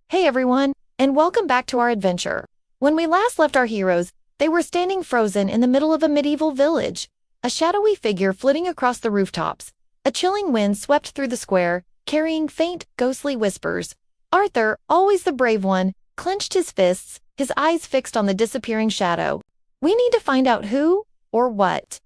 Hey everyone, and welcome back to our adventure. When we last left our heroes, they were standing frozen in the middle of a medieval village, a shadowy figure flitting across the rooftops. A chilling wind swept through the square, carrying faint, ghostly whispers. Arthur, always the brave one, clenched his fists, his eyes fixed on the disappearing shadow. We need to find out who, or what.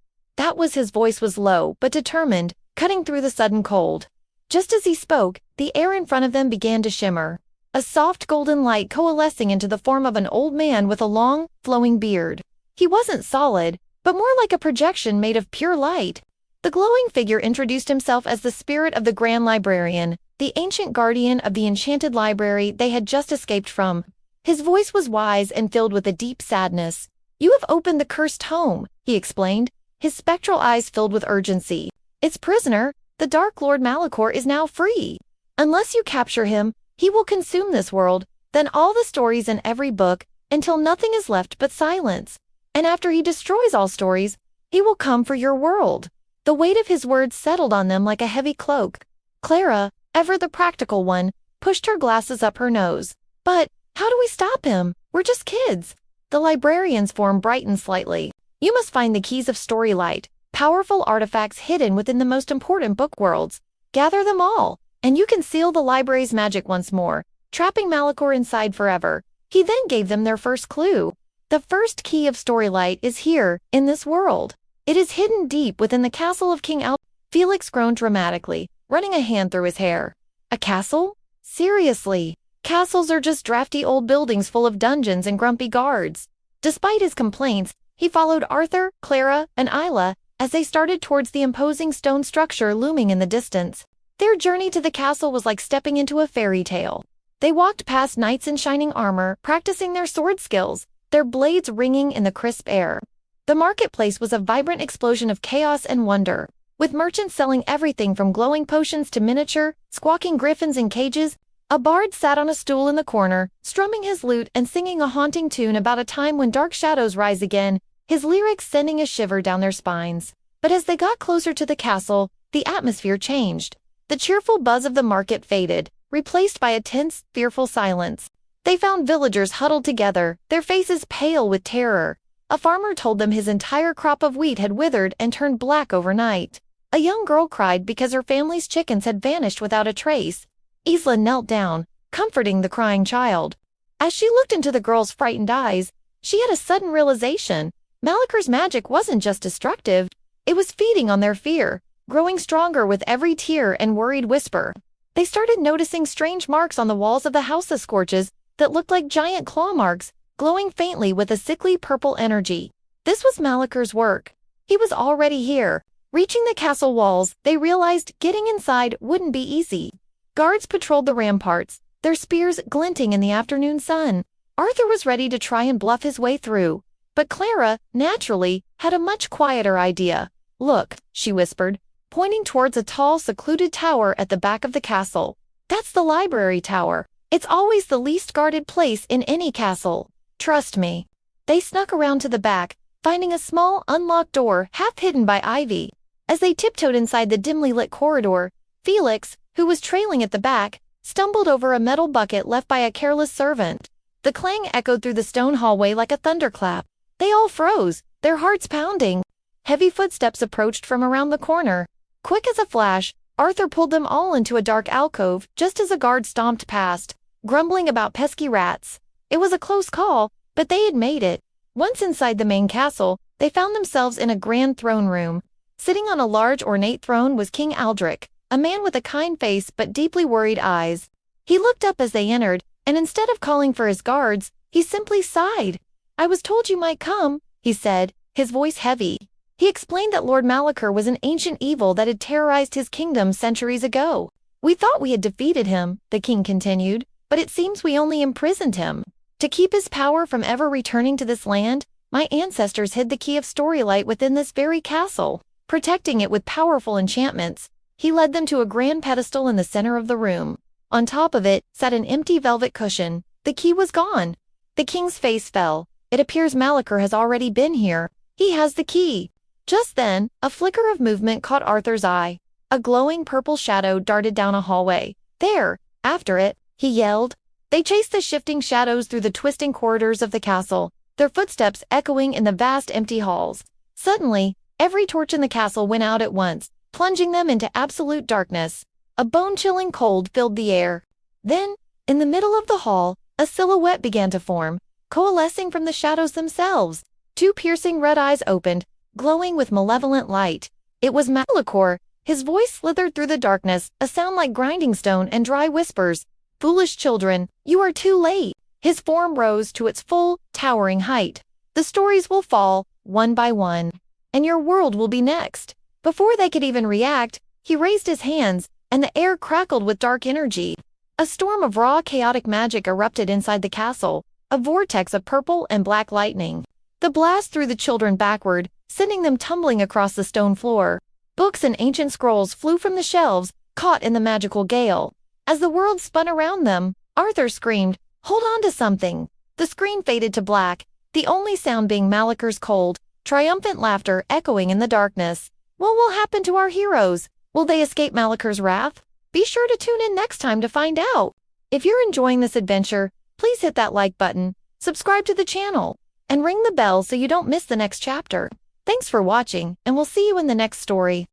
His voice was low but determined, cutting through the sudden cold. Just as he spoke, the air in front of them began to shimmer. A soft golden light coalescing into the form of an old man with a long, flowing beard. He wasn't solid, but more like a projection made of pure light. The glowing figure introduced himself as the spirit of the Grand Librarian, the ancient guardian of the Enchanted Library they had just escaped from. His voice was wise and filled with a deep sadness. "You have opened the cursed home," he explained, his spectral eyes filled with urgency. "Its prisoner, the Dark Lord Malachar, is now free. Unless you capture him, he will consume this world, then all the stories in every book, until nothing is left but silence. And after he destroys all stories, he will come for your world." The weight of his words settled on them like a heavy cloak. Clara, ever the practical one, pushed her glasses up her nose. "But how do we stop him? We're just kids." The librarian's form brightened slightly. "You must find the Keys of Storylight, powerful artifacts hidden within the most important book worlds. Gather them all, and you can seal the library's magic once more, trapping Malachar inside forever." He then gave them their first clue. "The first Key of Storylight is here, in this world. It is hidden deep within the castle of King Aldric." Felix groaned dramatically, running a hand through his hair. "A castle? Seriously? Castles are just drafty old buildings full of dungeons and grumpy guards." Despite his complaints, he followed Arthur, Clara, and Isla as they started towards the imposing stone structure looming in the distance. Their journey to the castle was like stepping into a fairy tale. They walked past knights in shining armor, practicing their sword skills, their blades ringing in the crisp air. The marketplace was a vibrant explosion of chaos and wonder, with merchants selling everything from glowing potions to miniature, squawking griffins in cages. A bard sat on a stool in the corner, strumming his lute and singing a haunting tune about a time when dark shadows rise again, his lyrics sending a shiver down their spines. But as they got closer to the castle, the atmosphere changed. The cheerful buzz of the market faded, replaced by a tense, fearful silence. They found villagers huddled together, their faces pale with terror. A farmer told them his entire crop of wheat had withered and turned black overnight. A young girl cried because her family's chickens had vanished without a trace. Isla knelt down, comforting the crying child. As she looked into the girl's frightened eyes, she had a sudden realization. Malachar's magic wasn't just destructive, it was feeding on their fear, growing stronger with every tear and worried whisper. They started noticing strange marks on the walls of the house of scorches that looked like giant claw marks, glowing faintly with a sickly purple energy. This was Malachar's work. He was already here. Reaching the castle walls, they realized getting inside wouldn't be easy. Guards patrolled the ramparts, their spears glinting in the afternoon sun. Arthur was ready to try and bluff his way through, but Clara, naturally, had a much quieter idea. "Look," she whispered, pointing towards a tall, secluded tower at the back of the castle. "That's the library tower. It's always the least guarded place in any castle. Trust me." They snuck around to the back, finding a small, unlocked door half hidden by ivy. As they tiptoed inside the dimly lit corridor, Felix, who was trailing at the back, stumbled over a metal bucket left by a careless servant. The clang echoed through the stone hallway like a thunderclap. They all froze, their hearts pounding. Heavy footsteps approached from around the corner. Quick as a flash, Arthur pulled them all into a dark alcove just as a guard stomped past, grumbling about pesky rats. It was a close call, but they had made it. Once inside the main castle, they found themselves in a grand throne room. Sitting on a large ornate throne was King Aldric, a man with a kind face but deeply worried eyes. He looked up as they entered, and instead of calling for his guards, he simply sighed. "I was told you might come," he said, his voice heavy. He explained that Lord Malachar was an ancient evil that had terrorized his kingdom centuries ago. "We thought we had defeated him," the king continued, "but it seems we only imprisoned him. To keep his power from ever returning to this land, my ancestors hid the Key of Storylight within this very castle, protecting it with powerful enchantments." He led them to a grand pedestal in the center of the room. On top of it sat an empty velvet cushion. The key was gone. The king's face fell. "It appears Malachar has already been here. He has the key." Just then, a flicker of movement caught Arthur's eye. A glowing purple shadow darted down a hallway. "There, after it," he yelled. They chased the shifting shadows through the twisting corridors of the castle, their footsteps echoing in the vast empty halls. Suddenly, every torch in the castle went out at once, plunging them into absolute darkness. A bone-chilling cold filled the air. Then, in the middle of the hall, a silhouette began to form, coalescing from the shadows themselves. Two piercing red eyes opened, glowing with malevolent light. It was Malachar. His voice slithered through the darkness, a sound like grinding stone and dry whispers. "Foolish children, you are too late." His form rose to its full, towering height. "The stories will fall, one by one, and your world will be next." Before they could even react, he raised his hands, and the air crackled with dark energy. A storm of raw, chaotic magic erupted inside the castle, a vortex of purple and black lightning. The blast threw the children backward, sending them tumbling across the stone floor. Books and ancient scrolls flew from the shelves, caught in the magical gale. As the world spun around them, Arthur screamed, "Hold on to something!" The screen faded to black, the only sound being Malachar's cold, triumphant laughter echoing in the darkness. What will happen to our heroes? Will they escape Malachar's wrath? Be sure to tune in next time to find out. If you're enjoying this adventure, please hit that like button, subscribe to the channel, and ring the bell so you don't miss the next chapter. Thanks for watching, and we'll see you in the next story.